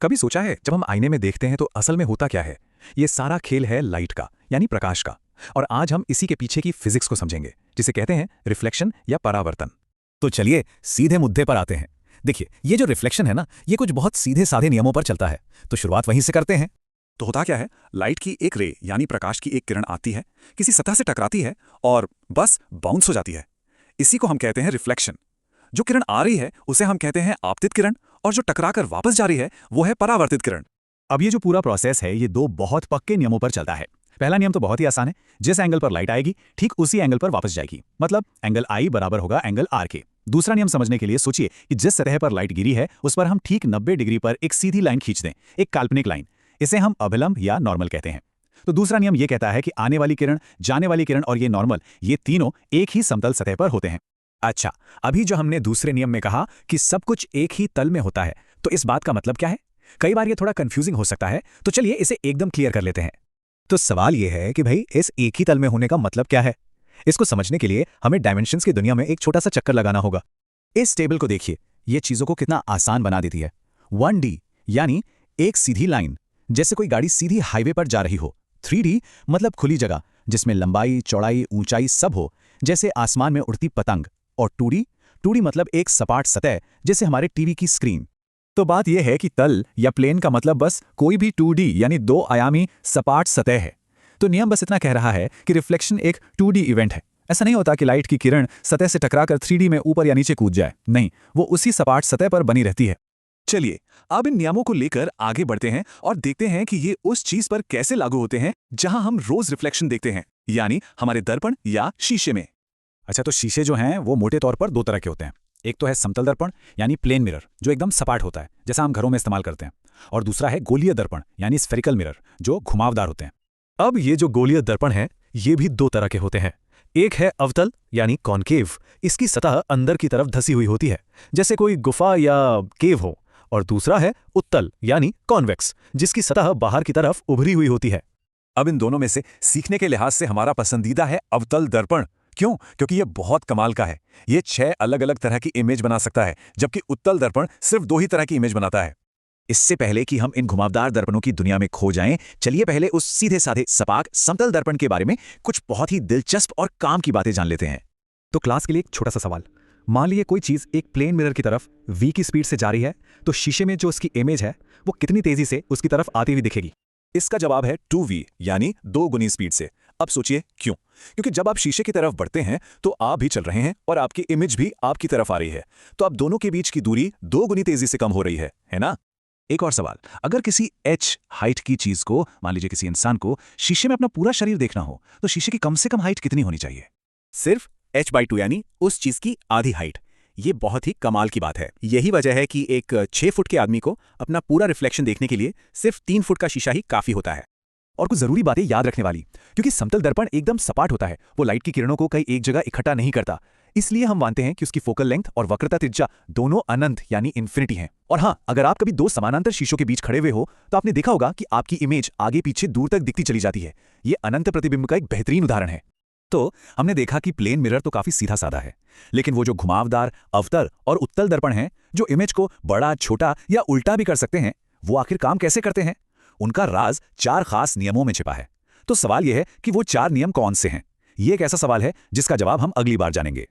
कभी सोचा है जब हम आईने में देखते हैं तो असल में होता क्या है? ये सारा खेल है लाइट का, यानी प्रकाश का। और आज हम इसी के पीछे की फिजिक्स को समझेंगे, जिसे कहते हैं रिफ्लेक्शन या परावर्तन। तो चलिए सीधे मुद्दे पर आते हैं। देखिए, ये जो रिफ्लेक्शन है ना, ये कुछ बहुत सीधे साधे नियमों पर चलता है। तो शुरुआत वहीं से करते हैं। तो होता क्या है, लाइट की एक रे यानी प्रकाश की एक किरण आती है, किसी सतह से टकराती है और बस बाउंस हो जाती है। इसी को हम कहते हैं रिफ्लेक्शन। जो किरण आ रही है उसे हम कहते हैं आपतित किरण, और जो टकराकर वापस जा रही है वो है परावर्तित किरण। अब ये जो पूरा प्रोसेस है, ये दो बहुत पक्के नियमों पर चलता है। पहला नियम तो बहुत ही आसान है, जिस एंगल पर लाइट आएगी ठीक उसी एंगल पर वापस जाएगी, मतलब एंगल आई बराबर होगा एंगल आर के। दूसरा नियम समझने के लिए सोचिए कि जिस सतह पर लाइट गिरी है उस पर हम ठीक 90 डिग्री पर एक सीधी लाइन खींच दें, एक काल्पनिक लाइन। इसे हम अभिलंब या नॉर्मल कहते हैं। तो दूसरा नियम ये कहता है कि आने वाली किरण, जाने वाली किरण और ये नॉर्मल, ये तीनों एक ही समतल सतह पर होते हैं। अच्छा, अभी जो हमने दूसरे नियम में कहा कि सब कुछ एक ही तल में होता है, तो इस बात का मतलब क्या है? कई बार ये थोड़ा कंफ्यूजिंग हो सकता है, तो चलिए इसे एकदम क्लियर कर लेते हैं। तो सवाल ये है कि भाई इस एक ही तल में होने का मतलब क्या है? इसको समझने के लिए हमें डायमेंशंस की दुनिया में एक छोटा सा चक्कर लगाना होगा। इस टेबल को देखिए, ये चीजों को कितना आसान बना देती है। 1D यानी एक सीधी लाइन, जैसे कोई गाड़ी सीधी हाईवे पर जा रही हो। 3D मतलब खुली जगह, जिसमें लंबाई, चौड़ाई, ऊंचाई सब हो, जैसे आसमान में उड़ती पतंग। और 2D मतलब एक सपाट सतह, जैसे हमारे टीवी की स्क्रीन। तो बात यह है कि तल या प्लेन का मतलब बस कोई भी 2D यानी दो आयामी सपाट सतह है। तो नियम बस इतना कह रहा है कि रिफ्लेक्शन एक 2D इवेंट है। ऐसा नहीं होता कि लाइट की किरण सतह से टकराकर 3D में ऊपर या नीचे कूद जाए, नहीं, वो उसी सपाट सतह पर बनी रहती है। चलिए अब इन नियमों को लेकर आगे बढ़ते हैं और देखते हैं कि ये उस चीज पर कैसे लागू होते हैं जहां हम रोज रिफ्लेक्शन देखते हैं, यानी हमारे दर्पण या शीशे में। अच्छा, तो शीशे जो हैं वो मोटे तौर पर दो तरह के होते हैं। एक तो है समतल दर्पण यानी प्लेन मिरर, जो एकदम सपाट होता है, जैसा हम घरों में इस्तेमाल करते हैं। और दूसरा है गोलीय दर्पण यानी स्फेरिकल मिरर, जो घुमावदार होते हैं। अब ये जो गोलीय दर्पण है, ये भी दो तरह के होते हैं। एक है अवतल यानी कॉनकेव, इसकी सतह अंदर की तरफ धसी हुई होती है, जैसे कोई गुफा या केव हो। और दूसरा है उत्तल यानी कॉन्वेक्स, जिसकी सतह बाहर की तरफ उभरी हुई होती है। अब इन दोनों में से सीखने के लिहाज से हमारा पसंदीदा है अवतल दर्पण। क्यों? क्योंकि ये बहुत कमाल का है। ये 6 अलग अलग तरह की इमेज बना सकता है, जबकि उत्तल दर्पण सिर्फ 2 ही तरह की इमेज बनाता है। इससे पहले कि हम इन घुमावदार दर्पणों की दुनिया में खो जाएं, चलिए पहले उस सीधे साधे सपाट समतल दर्पण के बारे में कुछ बहुत ही दिलचस्प और काम की बातें जान लेते हैं। तो क्लास के लिए एक छोटा सा सवाल। मान लीजिए कोई चीज एक प्लेन मिरर की तरफ v की स्पीड से जा रही है, तो शीशे में जो उसकी इमेज है वो कितनी तेजी से उसकी तरफ आती हुई दिखेगी? इसका जवाब है 2v यानी 2 गुनी स्पीड से। अब सोचिए क्यों? क्योंकि जब आप शीशे की तरफ बढ़ते हैं तो आप भी चल रहे हैं और आपकी इमेज भी आपकी तरफ आ रही है, तो अब दोनों के बीच की दूरी 2 गुनी तेजी से कम हो रही है ना? एक और सवाल, अगर किसी h हाइट की चीज को, मान लीजिए किसी इंसान को, शीशे में अपना पूरा शरीर देखना हो, तो शीशे की कम से कम हाइट कितनी होनी चाहिए? सिर्फ h/2 यानी उस चीज की आधी हाइट। ये बहुत ही कमाल की बात है। यही वजह है कि एक 6 फुट के आदमी को अपना पूरा रिफ्लेक्शन देखने के लिए सिर्फ 3 फुट का शीशा ही काफी होता है। और कुछ जरूरी बातें याद रखने वाली, क्योंकि समतल दर्पण एकदम सपाट होता है, वो लाइट की किरणों को कहीं एक जगह इकट्ठा नहीं करता। इसलिए हम मानते हैं कि उसकी फोकल लेंथ और वक्रता त्रिज्या दोनों अनंत यानी इन्फिनिटी हैं। और हाँ, अगर आप कभी दो समानांतर शीशों के बीच खड़े हुए हो तो आपने देखा होगा कि आपकी इमेज आगे पीछे दूर तक दिखती चली जाती है। ये अनंत प्रतिबिंब का एक बेहतरीन उदाहरण है। तो हमने देखा कि प्लेन मिरर तो काफी सीधा साधा है, लेकिन वो जो घुमावदार अवतल और उत्तल दर्पण हैं, जो इमेज को बड़ा, छोटा या उल्टा भी कर सकते हैं, वो आखिर काम कैसे करते हैं? उनका राज 4 खास नियमों में छिपा है। तो सवाल यह है कि वो 4 नियम कौन से हैं? ये एक ऐसा सवाल है जिसका जवाब हम अगली बार जानेंगे।